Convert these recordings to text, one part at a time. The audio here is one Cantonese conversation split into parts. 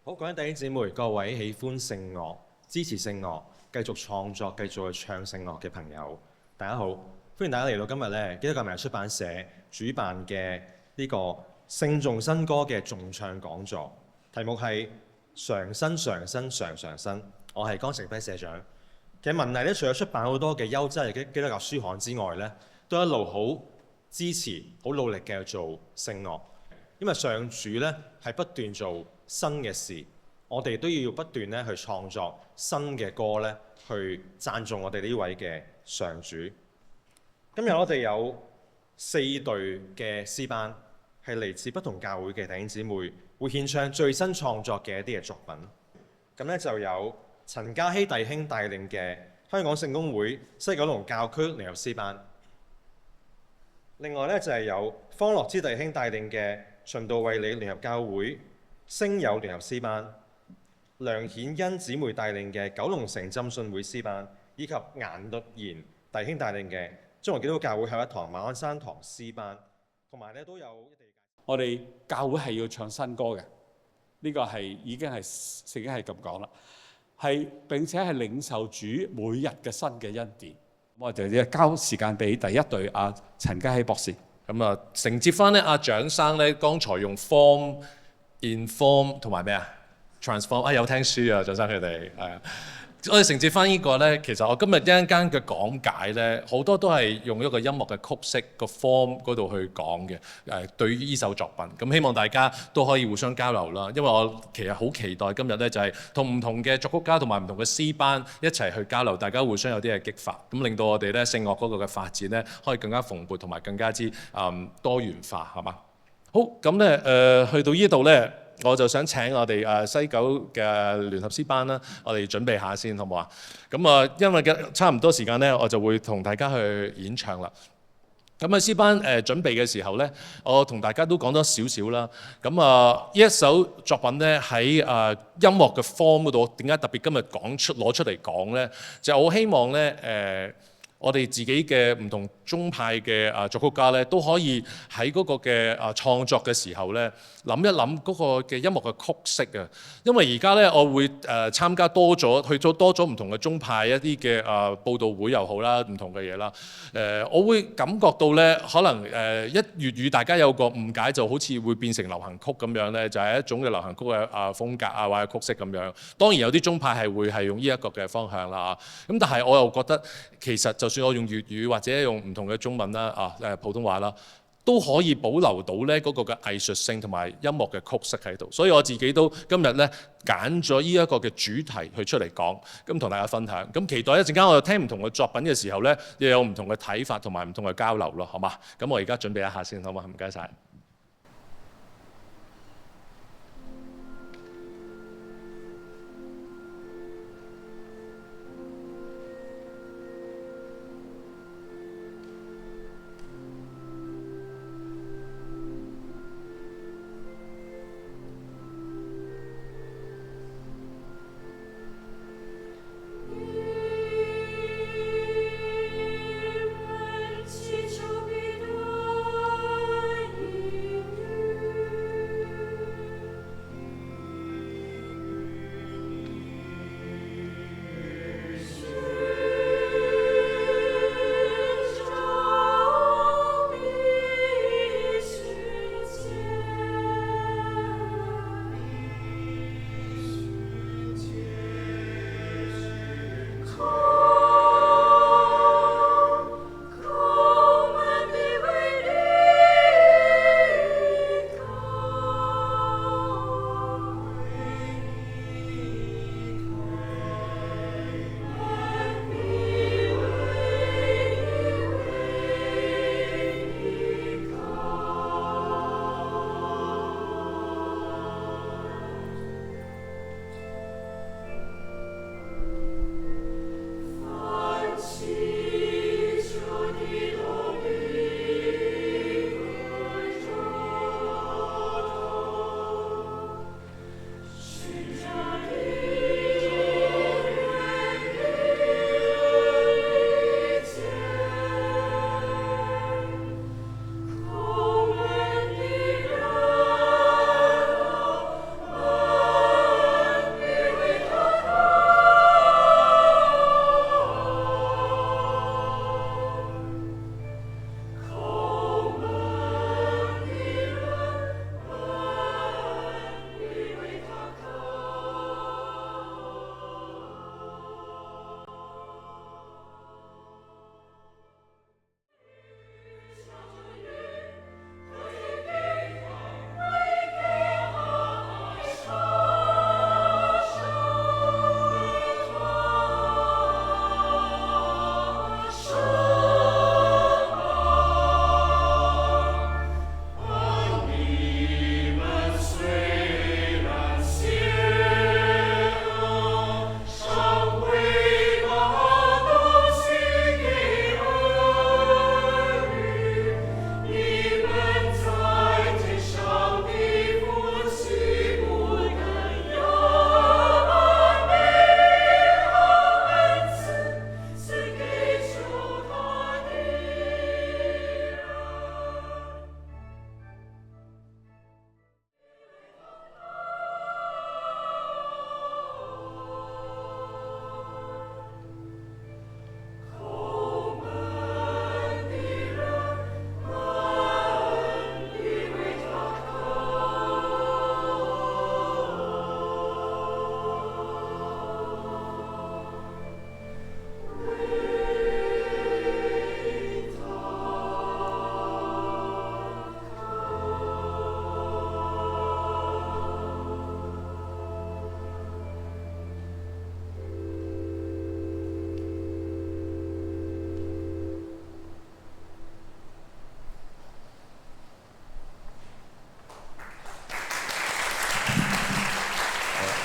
好，各位弟兄姊妹，各位喜歡聖樂、支持聖樂、繼續創作、繼續去唱聖樂嘅朋友，大家好！歡迎大家嚟到今日咧基督教文藝出版社主辦嘅呢個聖頌新歌嘅頌唱講座，題目係常新常新常常新。我係江成輝社長。其實文藝咧，除咗出版好多嘅優質嘅基督教書刊之外咧，都一路好支持、好努力嘅做聖樂，因為上主咧係不斷做新嘅事，我哋都要不斷咧去創作新嘅歌咧，去讚頌我哋呢位嘅上主。今日我哋有4隊嘅詩班，係嚟自不同教會嘅弟兄姊妹，會獻唱最新創作嘅一啲嘅作品。咁咧就有陳嘉熙弟兄帶領嘅香港聖公會西九龍教區聯合詩班。另外咧就係有方樂之弟兄帶領嘅循道衛理聯合教會聲友聯合詩班，梁顯恩姊妹帶領嘅九龍城浸信會詩班，以及顏律賢弟兄帶領嘅中華基督教會後一堂馬鞍山堂詩班，同埋咧都有一地。我哋教會係要唱新歌嘅，呢個係已經係聖經係咁講啦，係並且係領受主每日嘅新嘅恩典。我哋交時間俾第一隊阿陳嘉熙博士。咁啊，承接翻咧阿蔣生咧，剛才用 form、inform 同埋咩啊 transform 啊，有聽書啊，蔣生佢哋係啊。我哋承接翻呢個咧，其實我今日一陣間嘅講解咧，好多都係用一個音樂嘅曲式個 form 嗰度去講嘅。對於呢首作品，咁希望大家都可以互相交流啦。因為我其實好期待今日咧，就係同唔同嘅作曲家同埋唔同嘅詩班一齊去交流，大家互相有啲嘅激發，咁令到我哋咧聖樂嗰個嘅發展咧，可以更加蓬勃同埋更加之多元化，係嘛？好，咁咧去到呢度咧。我就想請我哋西九嘅聯合詩班啦，我哋準備下先，好唔好啊？咁因為嘅差唔多時間咧，我就會同大家去演唱啦。咁詩班準備嘅時候咧，我同大家都講咗少少啦。咁呢一首作品咧喺音樂嘅 form 嗰度，點解特別今日攞出嚟講咧？就我希望咧我哋自己嘅唔同宗派嘅作曲家咧，都可以喺嗰個嘅創作嘅時候咧，諗一諗嗰個嘅音樂嘅曲式啊。因為而家咧，我會參加多咗唔同嘅宗派一啲嘅佈道會又好啦，唔同嘅嘢啦。我會感覺到咧，可能一粵語大家有個誤解，就好似會變成流行曲咁樣咧，就係一種嘅流行曲嘅風格啊，或者曲式咁樣。當然有啲宗派係用呢一個嘅方向啦。咁但係我又覺得其實就算我用粵語或者用唔同嘅中文啦普通話啦，都可以保留到咧嗰個嘅藝術性同埋音樂嘅曲式喺度。所以我自己都今日咧揀咗呢一個嘅主題去出嚟講，咁同大家分享。咁期待一陣間我又聽唔同嘅作品嘅時候咧，又有唔同嘅睇法同埋唔同嘅交流咯，好嘛？咁我而家準備一下先，好嘛？唔該晒。Ci ciò mi dai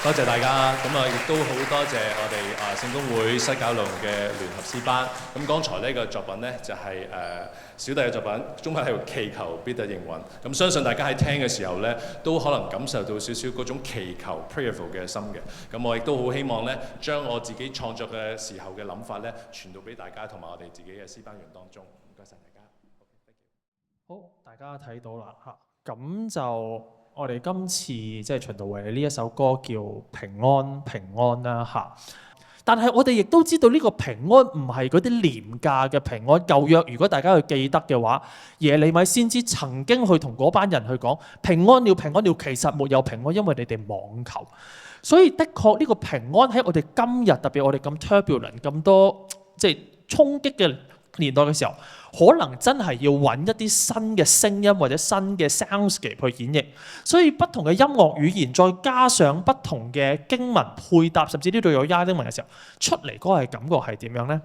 多謝大家，咁啊亦都好多謝我哋聖公會西九龍嘅聯合詩班。咁剛才呢個作品呢，就係小弟嘅作品，中文係祈求必得應允。咁相信大家喺聽嘅時候呢，都可能感受到少少嗰種祈求 prayerful 嘅心嘅。咁我亦都好希望呢，將我自己創作嘅時候嘅諗法呢，傳到俾大家同埋我哋自己嘅詩班員當中。唔該晒大家。好，大家睇到啦嚇，咁就我哋今次即係循道衛理呢一首歌叫平安平安啦嚇。但係我哋亦都知道呢個平安唔係嗰啲廉價嘅平安。舊約如果大家去記得嘅話，耶利米先知曾經去同嗰班人去講平安了平安了，其實沒有平安，因為你哋妄求。所以的確呢個平安喺我哋今日，特別我哋咁 turbulent 咁多即係衝擊嘅年代嘅時候，可能真係要揾一啲新嘅聲音或者新嘅 soundscape 去演繹。所以不同嘅音樂語言，再加上不同嘅經文配搭，甚至呢度有拉丁文嘅時候，出嚟嗰個感覺係點樣呢？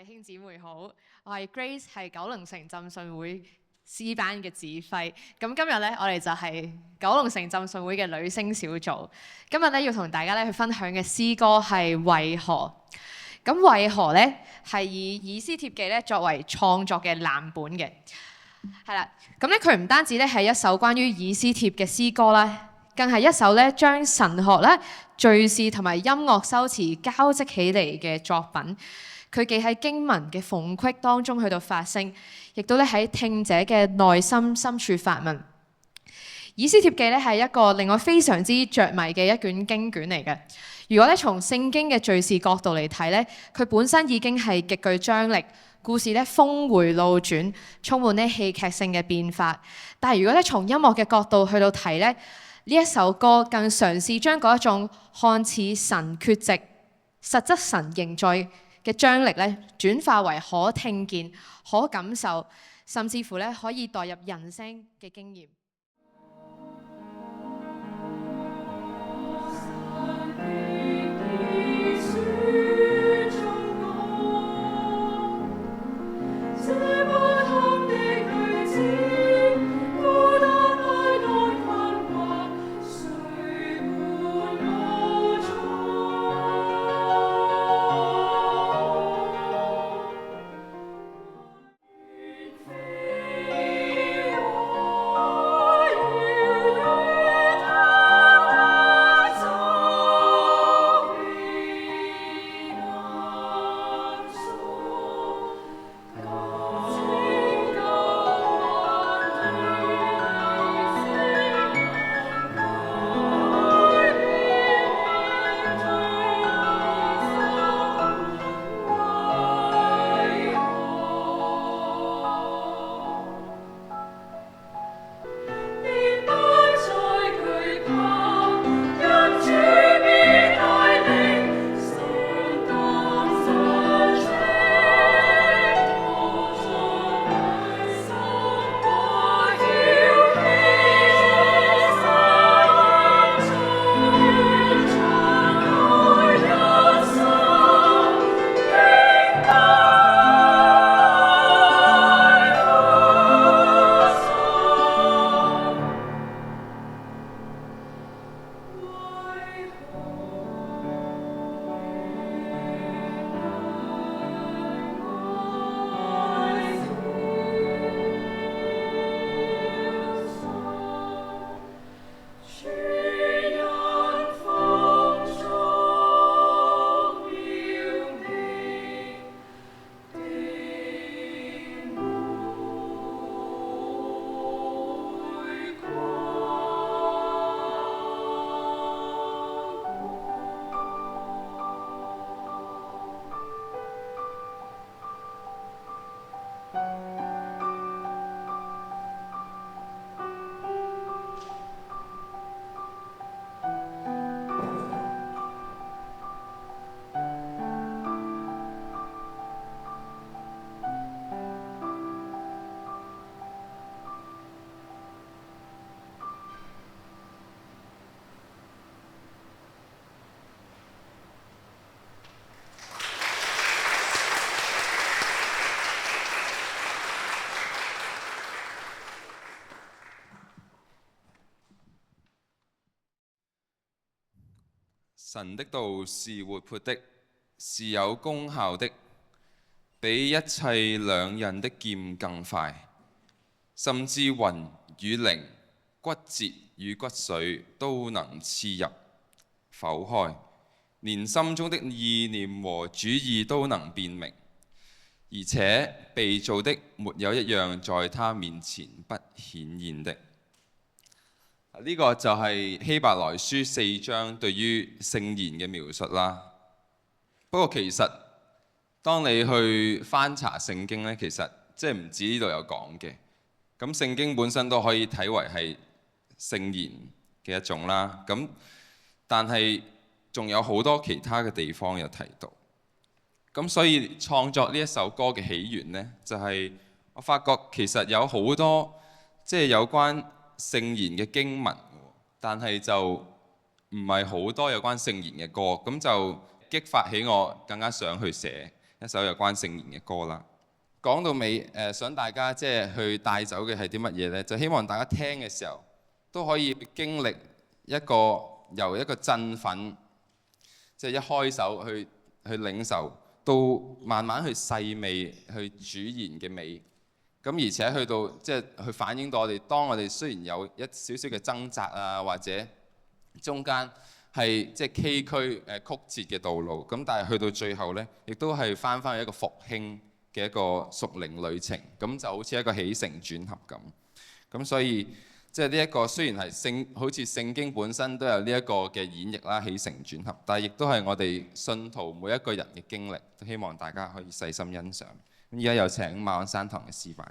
弟兄姊妹好，我係 Grace， 係九龍城浸信會詩班嘅指揮。咁今日咧，我哋就係九龍城浸信會嘅女聲小組。今日咧要同大家咧去分享嘅詩歌係為何。咁為何咧係以以斯帖記咧作為創作嘅藍本嘅，係啦。咁咧佢唔單止咧係一首關於以斯帖嘅詩歌啦，更係一首咧將神學啦、敘事同埋音樂修辭交織起嚟嘅作品。佢既喺經文嘅縫隙當中去到發聲，亦都咧喺聽者嘅內心深處發問。以斯帖記咧係一個令我非常之着迷嘅一卷經卷嚟嘅。如果咧從聖經嘅敘事角度嚟睇咧，佢本身已經係極具張力，故事咧峰迴路轉，充滿咧戲劇性嘅變化。但係如果咧從音樂嘅角度去到睇咧，呢一首歌更嘗試將嗰一種看似神缺席，實質神仍在嘅張力咧，轉化為可聽見、可感受，甚至乎咧可以代入人聲嘅經驗。神的道是活潑的，是有功效的，比一切兩刃的劍更快，甚至魂與靈、骨節與骨髓都能刺入、剖開，連心中的意念和主意都能辨明，而且被造的沒有一樣在他面前不顯現的。呢個就係希伯來書4章對於聖言嘅描述啦。不過其實當你去翻查聖經呢，其實即係唔止呢度有講嘅。咁聖經本身都可以睇為係聖言嘅一種啦。咁但係仲有好多其他嘅地方有提到。咁所以創作呢一首歌嘅起源呢，就係我發覺其實有好多即係有關聖言嘅經文，但係就唔係好多有關聖言嘅歌，咁就激發起我更加想去寫一首有關聖言嘅歌啦。講到尾，想大家即係去帶走嘅係啲乜嘢呢？就希望大家聽嘅時候都可以經歷一個由一個振奮，即係一開手去領受，到慢慢去細味去主言嘅美。咁而且去到即係去反映到我哋，當我哋雖然有一少少嘅掙扎啊，或者中間係即係崎嶇曲折嘅道路，咁但係去到最後呢，亦都係翻返去一個復興嘅一個屬靈旅程，咁就好似一個起承轉合咁。咁所以即係呢一個雖然係好似聖經本身都有呢一個嘅演繹啦，起承轉合，但係亦都係我哋信徒每一個人嘅經歷，都希望大家可以細心欣賞。咁而家有請馬鞍山堂嘅示範。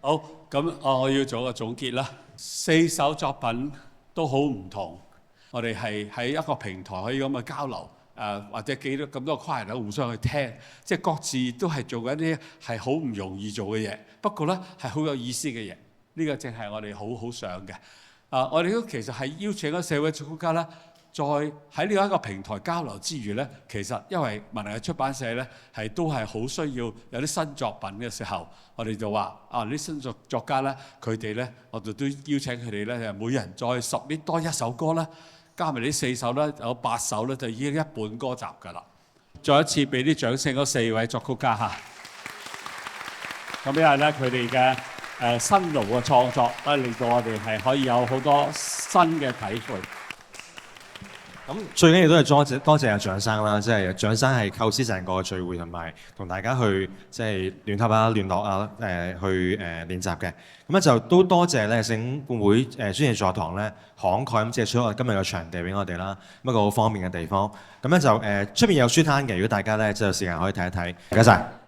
好，咁我要做個總結啦。4首作品都好唔同，我哋係喺一個平台可以咁嘅交流，或者幾多咁多跨人咧互相去聽，即係各自都係做緊啲係好唔容易做嘅嘢，不過咧係好有意思嘅嘢。呢個正係我哋好想嘅。我哋都其實係邀請咗社會作曲家咧，再喺呢一個平台交流之餘咧，其實因為文藝出版社咧都係好需要有啲新作品嘅時候，我哋就話啲新作家咧，佢哋咧，我哋都邀請佢哋咧，每人再submit多一首歌啦，加埋呢4首咧，有8首咧，就已經一本歌集㗎啦。再一次俾啲掌聲嗰4位作曲家嚇。咁因為咧，佢哋嘅辛勞嘅創作咧，令到我哋係可以有好多新嘅體會。咁最緊要都係多謝阿蔣生啦，即係蔣生係構思成個聚會，同埋同大家去即係聯合啊、聯絡啊、去練習嘅。咁咧就都多謝咧聖公會專業座堂咧慷慨咁借出我今日嘅場地俾我哋啦，一個好方便嘅地方。咁咧就出面有書攤嘅，如果大家咧即係有時間可以睇一睇。唔該晒。